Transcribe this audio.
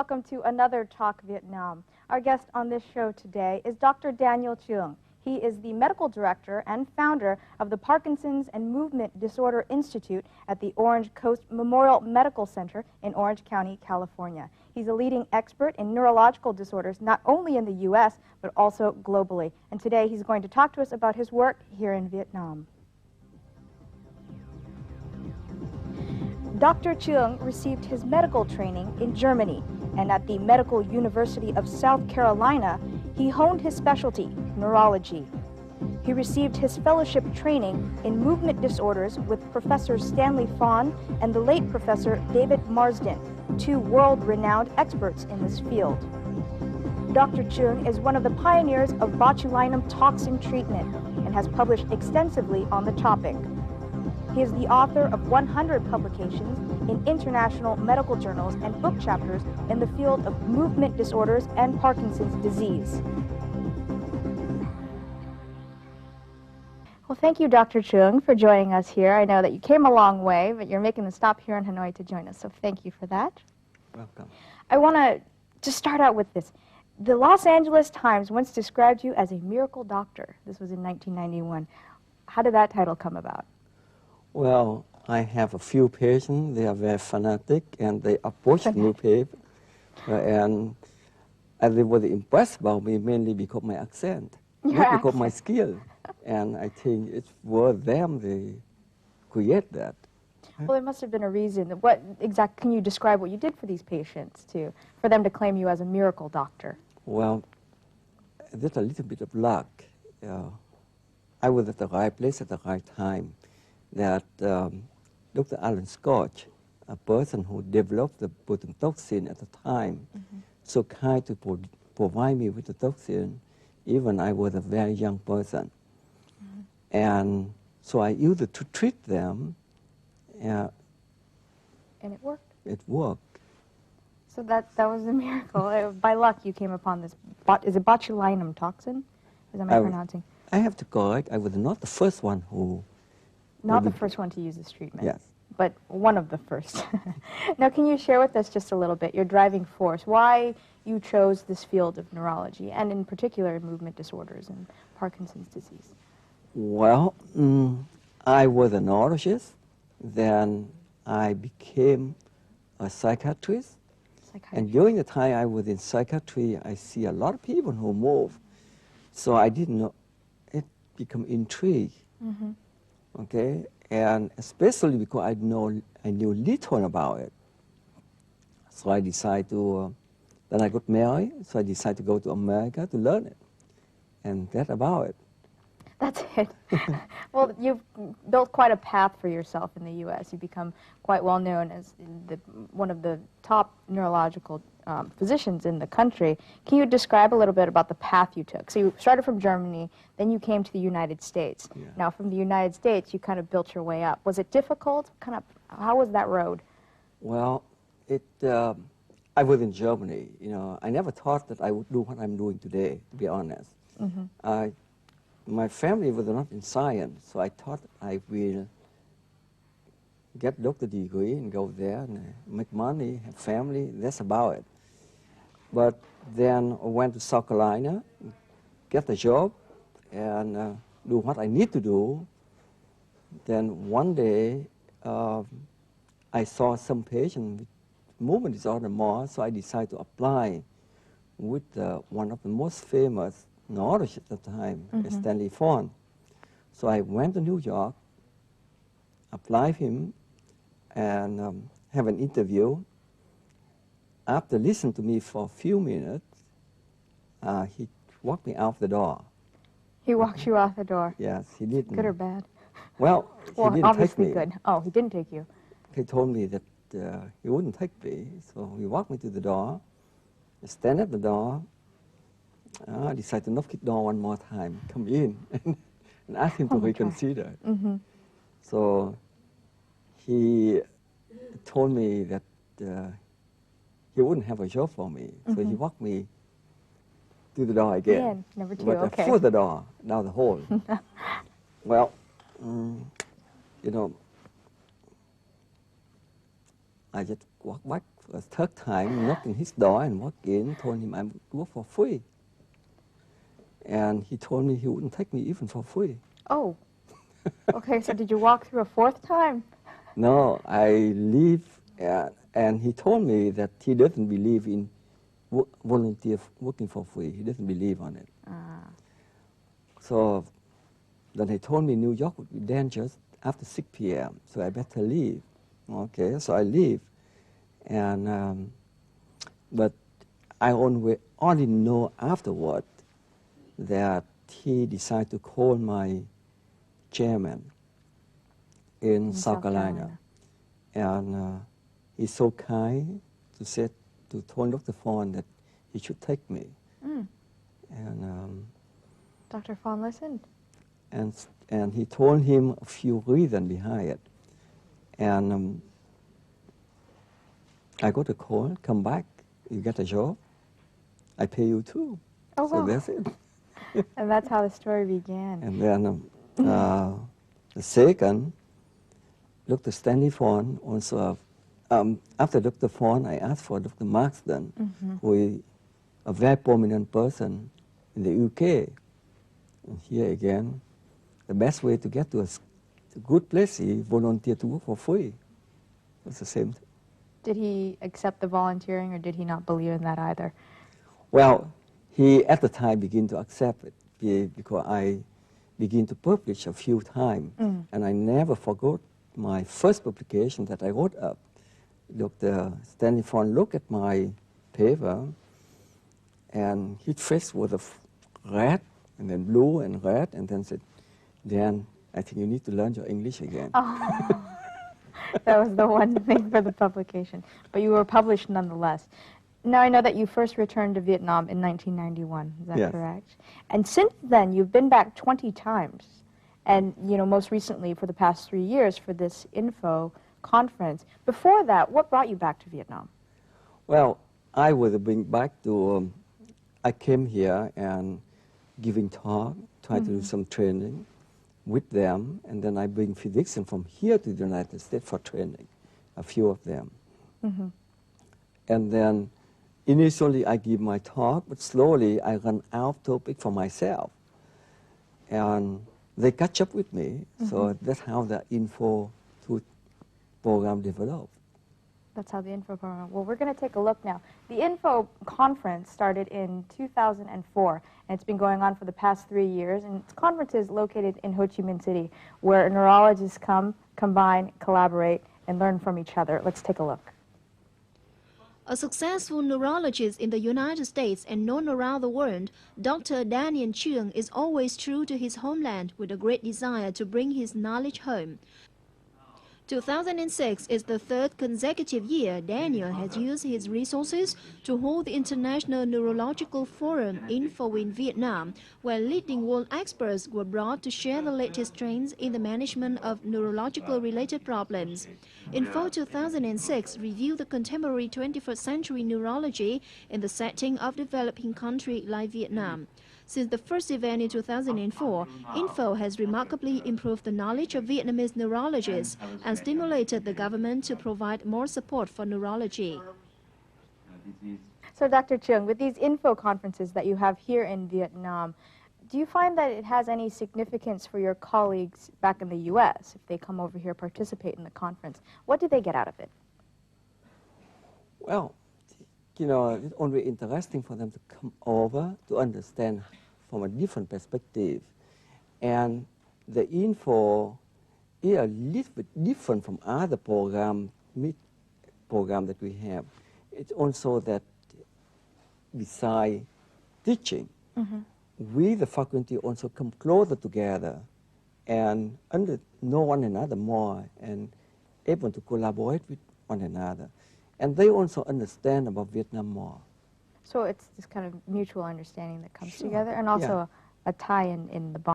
welcome to another Talk Vietnam. Our guest on this show today is Dr. Daniel Truong. He is the medical director and founder of the Parkinson's and Movement Disorder Institute at the Orange Coast Memorial Medical Center in Orange County, California. He's a leading expert in neurological disorders, not only in the U.S., but also globally. And today he's going to talk to us about his work here in Vietnam. Dr. Truong received his medical training in Germany, and at the Medical University of South Carolina, he honed his specialty, neurology. He received his fellowship training in movement disorders with Professor Stanley Fawn and the late Professor David Marsden, two world-renowned experts in this field. Dr. Truong is one of the pioneers of botulinum toxin treatment and has published extensively on the topic. He is the author of 100 publications in international medical journals and book chapters in the field of movement disorders and Parkinson's disease. Well, thank you, Dr. Truong, for joining us here. I know that you came a long way, but you're making the stop here in Hanoi to join us, so thank you for that. Welcome. I want to just start out with this. The Los Angeles Times once described you as a miracle doctor. This was in 1991. How did that title come about? Well, I have a few patients. They are very fanatic, and they approach me, and they were impressed about me mainly because of my accent, not because of my skill. And I think it was them they create that. Well, there must have been a reason. Can you describe what you did for these patients for them to claim you as a miracle doctor? Well, there's a little bit of luck. I was at the right place at the right time. That Dr. Alan Scott, a person who developed the botulinum toxin at the time, so kind to provide me with the toxin, even I was a very young person. And so I used it to treat them. And it worked? It worked. So that was a miracle. By luck, you came upon this. Is it botulinum toxin? Am I pronouncing? I have to correct. I was not the first one who... Not the first one to use this treatment. Yes. But one of the first. Now, can you share with us just a little bit your driving force, why you chose this field of neurology, and in particular movement disorders and Parkinson's disease? Well, I was a neurologist. Then I became a psychiatrist. And during the time I was in psychiatry, I see a lot of people who move. So I didn't know, it became intrigued. Okay, and especially because I knew little about it. So I decided to, then I got married, so I decided to go to America to learn it. And that's about it. That's it. Well, you've built quite a path for yourself in the U.S. You've become quite well known as one of the top neurological physicians in the country. Can you describe a little bit about the path you took? So you started from Germany, then you came to the United States. Yeah. Now, from the United States, you kind of built your way up. Was it difficult? How was that road? Well, I was in Germany. You know, I never thought that I would do what I'm doing today, to be honest. My family was not in science, so I thought I will get doctor degree and go there and make money, have family, that's about it. But then I went to South Carolina, get a job, and do what I need to do. Then one day, I saw some patient with movement disorder more, so I decided to apply with one of the most famous neurologist at the time, Stanley Fawn. So I went to New York, applied him, and have an interview. After listening to me for a few minutes, he walked me out the door. He walked you out the door? Yes, he did. Good or bad? Well, he didn't obviously take me. Good. Oh, he didn't take you. He told me that he wouldn't take me, so he walked me to the door, stand at the door. I decided to knock the door one more time, come in, and ask him to reconsider. So he told me that he wouldn't have a job for me. So he walked me to the door again. Number two, but okay. Through the door, down the hall. Well, you know, I just walked back a third time, knocked on his door and walked in, told him I would work for free. And he told me he wouldn't take me even for free. Oh. Okay, so did you walk through a fourth time? No, I leave, and he told me that he doesn't believe in volunteer working for free. He doesn't believe on it. So then he told me New York would be dangerous after 6 p.m., so I better leave. Okay, so I leave. And, but I only know afterward that he decided to call my chairman in South Carolina. And he's so kind to tell Dr. Fawn that he should take me. And Dr. Fawn listened. And he told him a few reasons behind it. And I got a call, come back, you get a job, I pay you too. Oh, so wow. that's it. And that's how the story began. And then the second, Dr. Stanley Fawn also, after Dr. Fawn, I asked for Dr. Marsden, who is a very prominent person in the UK. And here again, the best way to get to a good place is volunteer to work for free. It's the same thing. Did he accept the volunteering, or did he not believe in that either? Well, he at the time began to accept it because I began to publish a few times, and I never forgot my first publication that I wrote up. Dr. Stanley Fawn looked at my paper, and his face was red, and then blue and red, and then said, "Dan, I think you need to learn your English again." Oh. That was the one thing for the publication. But you were published nonetheless. Now, I know that you first returned to Vietnam in 1991. Is that Yes. correct? And since then, you've been back 20 times. And, you know, most recently for the past 3 years for this info conference. Before that, what brought you back to Vietnam? Well, I was being back to, I came here and giving talk, trying to do some training with them, and then I bring physicians from here to the United States for training, a few of them. And then initially I give my talk, but slowly I run out of topic for myself. And they catch up with me, so that's how the info program developed. That's how the info program. Well, we're going to take a look now. The info conference started in 2004, and it's been going on for the past 3 years. And it's conferences located in Ho Chi Minh City, where neurologists come, combine, collaborate, and learn from each other. Let's take a look. A successful neurologist in the United States and known around the world, Dr. Daniel Truong is always true to his homeland with a great desire to bring his knowledge home. 2006 is the third consecutive year Daniel has used his resources to hold the International Neurological Forum Info in Vietnam, where leading world experts were brought to share the latest trends in the management of neurological-related problems. Info 2006 reviewed the contemporary 21st century neurology in the setting of developing country like Vietnam. Since the first event in 2004, Info has remarkably improved the knowledge of Vietnamese neurologists and stimulated the government to provide more support for neurology. So, Dr. Truong, with these info conferences that you have here in Vietnam, do you find that it has any significance for your colleagues back in the U.S. if they come over here participate in the conference? What do they get out of it? Well, you know, it's only interesting for them to come over to understand from a different perspective. And the info is a little bit different from other program that we have. It's also that besides teaching, we, the faculty, also come closer together and know one another more and able to collaborate with one another. And they also understand about Vietnam more. So it's this kind of mutual understanding that comes together, and also a tie in the bond.